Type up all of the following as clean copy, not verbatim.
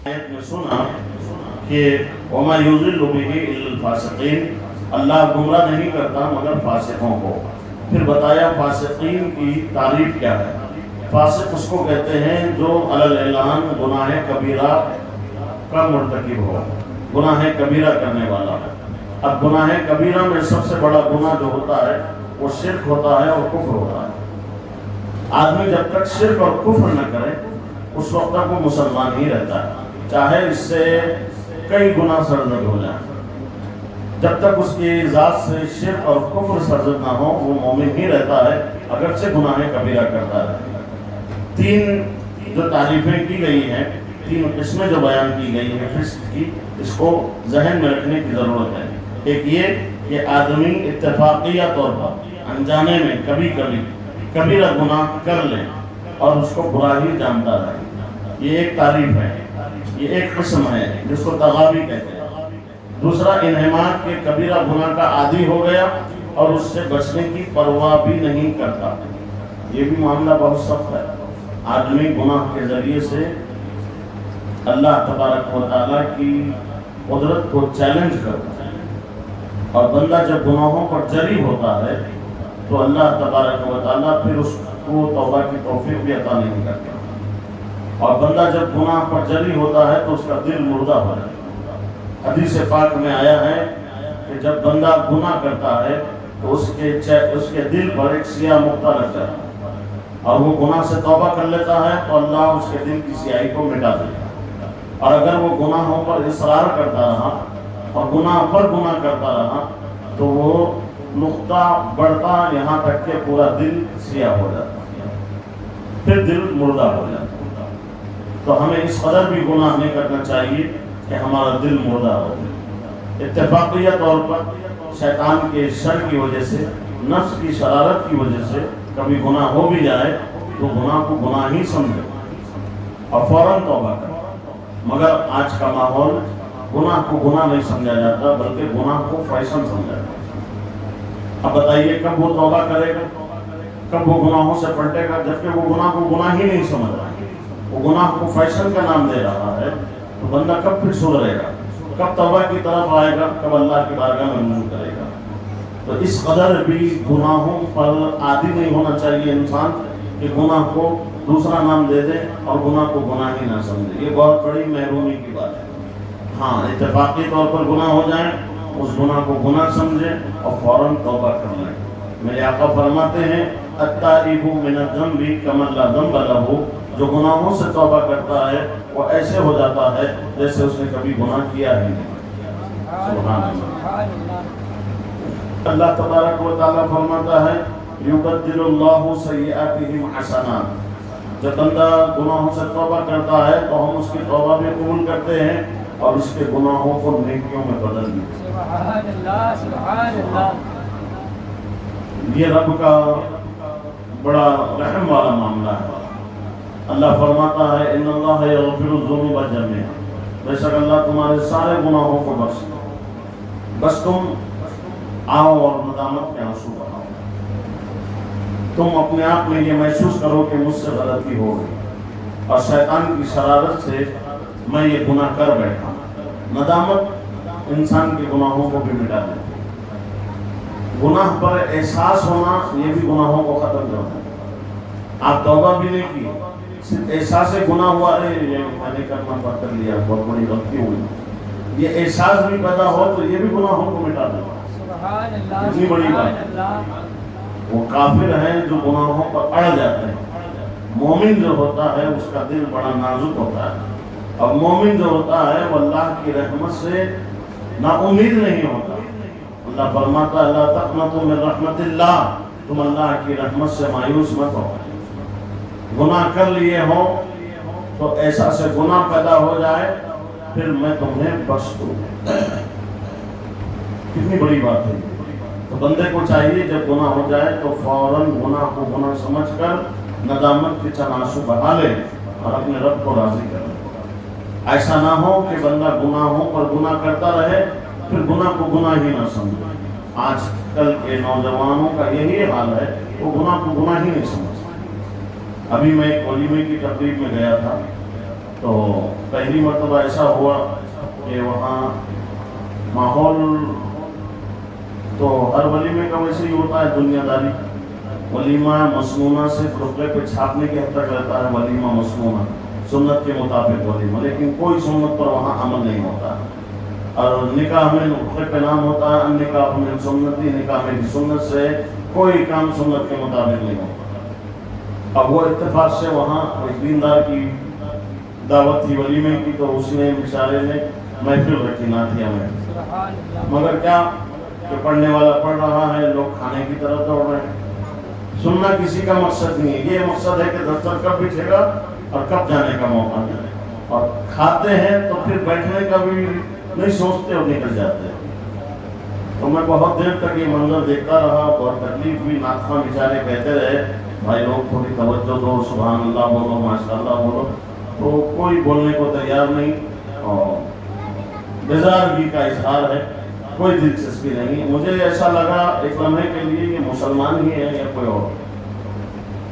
آیت میں سنا کہ وَمَا يُضِلُّ بِهِ إِلَّا الْفَاسِقِينَ، اللہ گمراہ نہیں کرتا مگر فاسقوں کو۔ پھر بتایا فاسقین کی تعریف کیا ہے۔ فاسق اس کو کہتے ہیں جو علی الاعلان گناہ کبیرہ کا مرتکب ہو، گناہ کبیرہ کرنے والا ہے۔ اب گناہ کبیرہ میں سب سے بڑا گناہ جو ہوتا ہے وہ شرک ہوتا ہے اور کفر ہوتا ہے۔ آدمی جب تک شرک اور کفر نہ کرے اس وقت تک وہ مسلمان ہی رہتا ہے، چاہے اس سے کئی گناہ سرزد ہو جائیں۔ جب تک اس کی ذات سے شرک اور کفر سرزد نہ ہو وہ مومن ہی رہتا ہے، اگرچہ گناہ کبیرہ کرتا ہے۔ تین جو تعریفیں کی گئی ہیں، تین قسمیں جو بیان کی گئی ہیں فسق کی، اس کو ذہن میں رکھنے کی ضرورت ہے۔ ایک یہ کہ آدمی اتفاقیہ طور پر انجانے میں کبھی کبھی کبیرہ گناہ کر لے اور اس کو برا ہی جانتا رہے، یہ ایک تعریف ہے، یہ ایک قسم ہے جس کو تغابی کہتے ہیں۔ دوسرا انہماک کے کبیرہ گناہ کا عادی ہو گیا اور اس سے بچنے کی پرواہ بھی نہیں کرتا، یہ بھی معاملہ بہت سخت ہے۔ آدمی گناہ کے ذریعے سے اللہ تبارک و تعالیٰ کی قدرت کو چیلنج کرتا ہے، اور بندہ جب گناہوں پر جری ہوتا ہے تو اللہ تبارک و تعالیٰ پھر اس کو توبہ کی توفیق بھی عطا نہیں کرتا، اور بندہ جب گناہ پر جری ہوتا ہے تو اس کا دل مردہ ہو جاتا ہے۔ حدیث پاک میں آیا ہے کہ جب بندہ گناہ کرتا ہے تو اس کے دل پر ایک سیاہ نقطہ لگ جاتا ہے، اور وہ گناہ سے توبہ کر لیتا ہے تو اللہ اس کے دل کی سیاہی کو مٹا دیتا ہے۔ اور اگر وہ گناہوں پر اصرار کرتا رہا اور گناہ پر گناہ کرتا رہا تو وہ نقطہ بڑھتا یہاں تک کہ پورا دل سیاہ ہو جاتا، پھر دل مردہ ہو جاتا۔ تو ہمیں اس قدر بھی گناہ نہیں کرنا چاہیے کہ ہمارا دل مردہ ہو۔ اتفاقیہ طور پر شیطان کے شر کی وجہ سے، نفس کی شرارت کی وجہ سے کبھی گناہ ہو بھی جائے تو گناہ کو گناہ ہی سمجھے اور فوراً توبہ کرے۔ مگر آج کا ماحول گناہ کو گناہ نہیں سمجھا جاتا بلکہ گناہ کو فیشن سمجھا جاتا۔ اب بتائیے کب وہ توبہ کرے گا، کب وہ گناہوں سے پلٹے گا، جبکہ وہ گناہ کو گناہ ہی نہیں سمجھ رہا، وہ گناہ کو فیشن کا نام دے رہا ہے۔ تو بندہ کب پھر سدھرے گا، کب توبہ کی طرف آئے گا، کب اللہ کی بارگاہ میں رجوع کرے گا۔ تو اس قدر بھی گناہوں پر عادی نہیں ہونا چاہیے انسان کہ گناہ کو دوسرا نام دے دے اور گناہ کو گناہ ہی نہ سمجھے، یہ بہت بڑی محرومی کی بات ہے۔ ہاں اتفاقی طور پر گناہ ہو جائیں اس گناہ کو گناہ سمجھے اور فوراً توبہ کر لیں۔ میرے آقا فرماتے ہیں التائب من الذنب کمن لا ذنب لہ، جو گناہوں سے توبہ کرتا ہے وہ ایسے ہو جاتا ہے جیسے اس نے کبھی گناہ کیا ہی نہیں۔ سبحان اللہ۔ اللہ تبارک و تعالیٰ فرماتا ہے یبدل اللہ سیئاتہم حسنات، جب بندہ گناہوں سے توبہ کرتا ہے تو ہم اس کی توبہ بھی قبول کرتے ہیں اور اس کے گناہوں کو نیکیوں میں بدل دیتے ہیں۔ سبحان اللہ، سبحان اللہ۔ یہ رب کا بڑا رحم والا معاملہ ہے۔ اللہ فرماتا ہے ان اللہ یغفر الذنوب جميعا، بے شک اللہ تمہارے سارے گناہوں کو بخشے، بس تم آؤ اور ندامت کے آنسو بہاؤ، تم اپنے آپ میں یہ محسوس کرو کہ مجھ سے غلطی ہو گئی اور شیطان کی شرارت سے میں یہ گناہ کر بیٹھا۔ ندامت انسان کے گناہوں کو بھی مٹا دیتی ہے۔ گناہ پر احساس ہونا یہ بھی گناہوں کو ختم کرتا ہے۔ آپ توبہ بھی نہیں کی، صرف احساس گناہ ہوا ہے یہ میں نے کرنا بند کر لیا، بہت بڑی غلطی ہوئی، یہ احساس بھی پیدا ہو تو یہ بھی گناہوں کو مٹا دیتا ہے۔ اتنی بڑی بات۔ وہ کافر ہیں جو گناہوں پر اڑ جاتے ہیں، مومن جو ہوتا ہے اس کا دل بڑا نازک ہوتا ہے، اور مومن جو ہوتا ہے وہ اللہ کی رحمت سے نا امید نہیں ہوتا۔ اللہ فرماتا ہے لا تقنطوا من رحمت اللہ، تم اللہ کی رحمت سے مایوس مت ہو۔ گناہ کر لیے ہو تو ایسا سے گناہ پیدا ہو جائے پھر میں تمہیں بخش دوں، کتنی بڑی بات ہے۔ تو بندے کو چاہیے جب گناہ ہو جائے تو فوراً گناہ کو گناہ سمجھ کر ندامت کے چند آنسو بہا لے اور اپنے رب کو راضی کر لے۔ ایسا نہ ہو کہ بندہ گناہوں پر گناہ کرتا رہے پھر گناہ کو گناہ ہی نہ سمجھے۔ آج کل کے نوجوانوں کا یہی حال ہے، وہ گناہ کو گناہ ہی نہیں سمجھتے۔ ابھی میں ایک ولیمے کی تقریب میں گیا تھا تو پہلی مرتبہ ایسا ہوا کہ وہاں ماحول تو ہر ولیمے کا ویسے ہی ہوتا ہے دنیا داری. ولیمہ مسنونہ صرف رقعے پہ چھاپنے کے حد تک رہتا ہے ولیمہ مسنونہ سنت کے مطابق ولیمہ, لیکن کوئی سنت پر وہاں عمل نہیں ہوتا. اور نکاح میں رقعے پہ نام ہوتا ہے, نکاح میں سنتی, نکاح میں بھی سنت سے کوئی کام سنت کے مطابق نہیں ہوتا. اب وہ اتفاق سے وہاں ایک دیندار کی دعوت تھی ولیمے کی, تو اس نے بیچارے نے محفل رکھی نعتیہ میں. مگر کیا کہ پڑھنے والا پڑھ رہا ہے, لوگ کھانے کی طرف دوڑ رہے ہیں. سننا کسی کا مقصد نہیں ہے, یہ مقصد ہے کہ دفتر کب بچھے گا اور کب جانے کا موقع ملے. اور کھاتے ہیں تو پھر بیٹھنے کا بھی نہیں سوچتے اور نکل جاتے ہیں. تو میں بہت دیر تک یہ منظر دیکھتا رہا, بہت تکلیف ہوئی. ناخواں بیچارے کہتے رہے بھائی لوگ تھوڑی توجہ دو, سبحان اللہ بولو, ماشاء اللہ بولو. تو کوئی بولنے کو تیار نہیں, اور بیزارگی کا اظہار ہے, کوئی دلچسپی نہیں. مجھے ایسا لگا ایک لمحے کے لیے یہ مسلمان ہی ہے یا کوئی اور,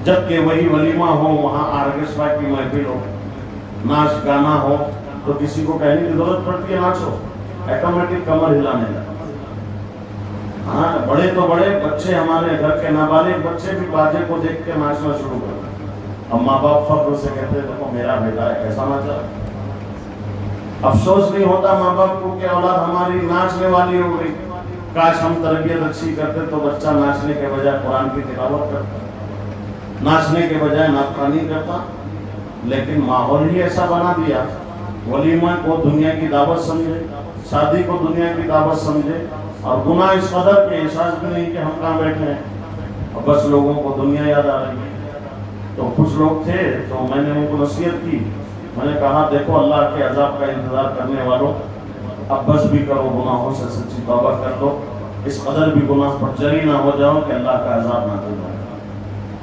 جبکہ وہی ولیمہ ہو, وہاں آرکسٹرا کی محفل ہو, ناچ گانا ہو, تو کسی کو کہنے کی ضرورت پڑتی ہے ناچو, آٹومیٹک کمر ہلانے لگا. ہاں بڑے تو بڑے, بچے ہمارے گھر کے نابالغ بچے بھی باجے کو دیکھ کے ناچنا شروع کر دیں. اب ماں باپ فخر سے کہتے ہیں دیکھو میرا بیٹا ہے کیسا ناچا. افسوس نہیں ہوتا ماں باپ کو کہ اولاد ہماری ناچنے والی ہو گئی. کاش ہم تربیت اچھی کرتے تو بچہ ناچنے کے بجائے قرآن کی تلاوت کرتا, ناچنے کے بجائے نعت خوانی کرتا. لیکن ماحول ہی ایسا بنا دیا, ولیمہ کو دنیا کی دعوت سمجھے, شادی کو دنیا کی دعوت سمجھے, اور گناہ اس قدر کے احساس بھی نہیں کہ ہم کہاں بیٹھے ہیں, اور بس لوگوں کو دنیا یاد آ رہی ہے. تو کچھ لوگ تھے تو میں نے ان کو نصیحت کی, میں نے کہا دیکھو اللہ کے عذاب کا انتظار کرنے والوں, اب بس بھی کرو, گناہوں سے سچی توبہ کر لو, اس قدر بھی گناہ پر جری نہ ہو جاؤ کہ اللہ کا عذاب نہ دے جائے.